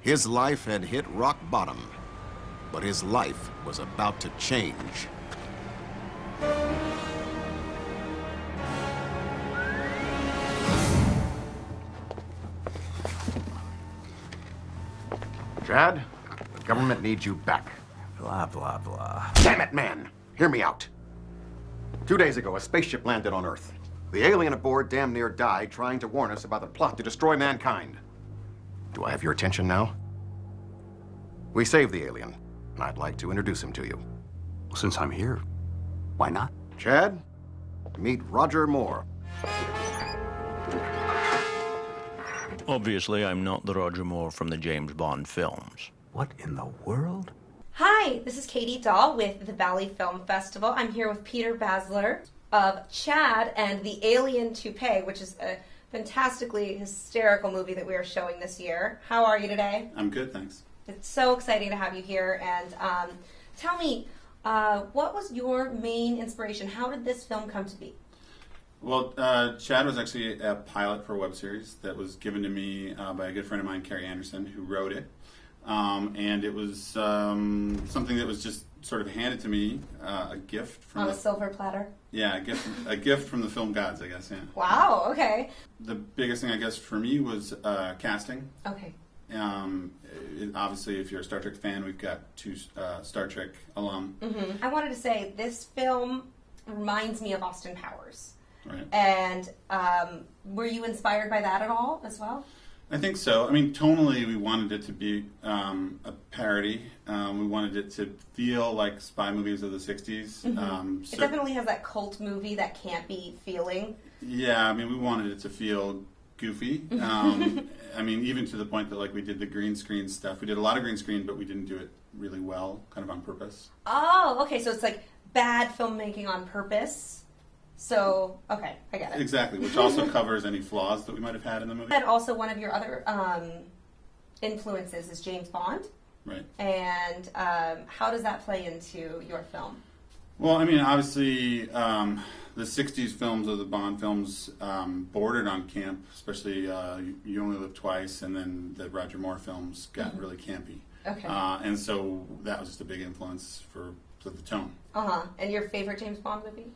His life had hit rock bottom, but his life was about to change. Chad, the government needs you back. Blah, blah, blah. Damn it, man! Hear me out. 2 days ago, a spaceship landed on Earth. The alien aboard damn near died trying to warn us about the plot to destroy mankind. Do I have your attention now? We saved the alien, and I'd like to introduce him to you. Well, since I'm here, why not? Chad, meet Roger Moore. Obviously, I'm not the Roger Moore from the James Bond films. What in the world? Hi, this is Katy Dolle with the Valley Film Festival. I'm here with Peter Basler of Chad and the Alien Toupee, which is a fantastically hysterical movie that we are showing this year. How are you today? I'm good, thanks. It's so exciting to have you here. And tell me, what was your main inspiration? How did this film come to be? Well, Chad was actually a pilot for a web series that was given to me by a good friend of mine, Carrie Anderson, who wrote it. And it was something that was just sort of handed to me, a gift from on a silver platter. Yeah, a gift from the film gods, I guess. Yeah. Wow. Okay. The biggest thing, I guess, for me was casting. Okay. Obviously, if you're a Star Trek fan, we've got two Star Trek alum. Mm-hmm. I wanted to say this film reminds me of Austin Powers. Right. And were you inspired by that at all as well? I think so. I mean, tonally, we wanted it to be a parody. We wanted it to feel like spy movies of the 60s. Mm-hmm. It definitely has that cult movie, that campy feeling. Yeah, I mean, we wanted it to feel goofy. I mean, even to the point that, like, we did the green screen stuff. We did a lot of green screen, but we didn't do it really well, kind of on purpose. Oh, okay. So it's like bad filmmaking on purpose. So, okay, I get it. Exactly, which also covers any flaws that we might have had in the movie. And also one of your other influences is James Bond. Right. And how does that play into your film? Well, I mean, obviously, the 60s films of the Bond films bordered on camp, especially You Only Live Twice, and then the Roger Moore films got really campy. Okay. And so that was just a big influence for the tone. Uh-huh. And your favorite James Bond movie?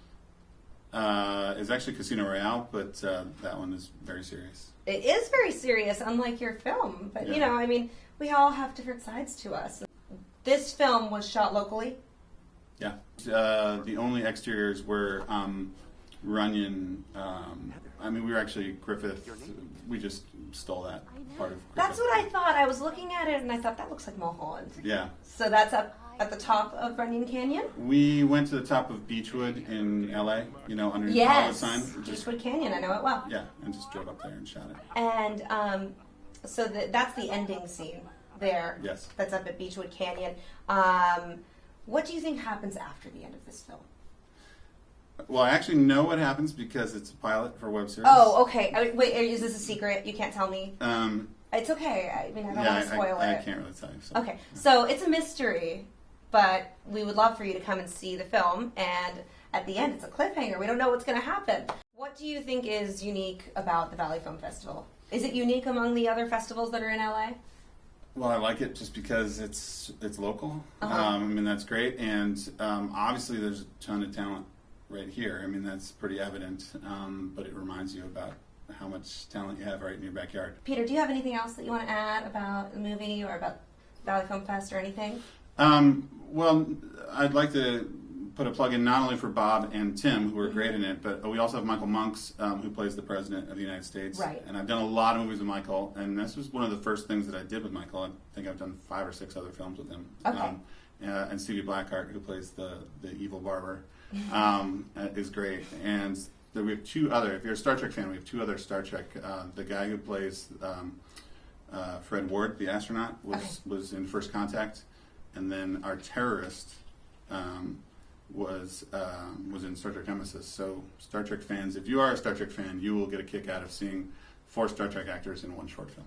It's actually Casino Royale, but that one is very serious. It is very serious, unlike your film. But, yeah. You know, I mean, we all have different sides to us. This film was shot locally? Yeah. The only exteriors were Runyon. I mean, we were actually Griffith. We just stole that part of Griffith. That's what I thought. I was looking at it, and I thought, that looks like Mulholland. Yeah. So that's up at the top of Runyon Canyon? We went to the top of Beechwood in L.A., you know, underneath the Hollywood sign. Beechwood Canyon, I know it well. Yeah, and just drove up there and shot it. And so that's the ending scene there. Yes. That's up at Beechwood Canyon. What do you think happens after the end of this film? Well, I actually know what happens because it's a pilot for a web series. Oh, okay. Wait, is this a secret? You can't tell me? It's okay. I mean, I don't want to spoil it. I can't really tell you. So. Okay, so it's a mystery, but we would love for you to come and see the film, and at the end, it's a cliffhanger. We don't know what's going to happen. What do you think is unique about the Valley Film Festival? Is it unique among the other festivals that are in LA? Well, I like it just because it's local. Uh-huh. I mean, that's great, and obviously there's a ton of talent right here. I mean, that's pretty evident, but it reminds you about how much talent you have right in your backyard. Peter, do you have anything else that you want to add about the movie or about Valley Film Fest or anything? Well, I'd like to put a plug in not only for Bob and Tim, who are great in it, but we also have Michael Monks, who plays the President of the United States. Right. And I've done a lot of movies with Michael, and this was one of the first things that I did with Michael. I think I've done 5 or 6 other films with him. Okay. And Stevie Blackheart, who plays the evil barber, is great. And we have 2 other, if you're a Star Trek fan, we have 2 other Star Trek. The guy who plays Fred Ward, the astronaut, was in First Contact. And then our terrorist was in Star Trek Nemesis. So Star Trek fans, if you are a Star Trek fan, you will get a kick out of seeing 4 Star Trek actors in one short film.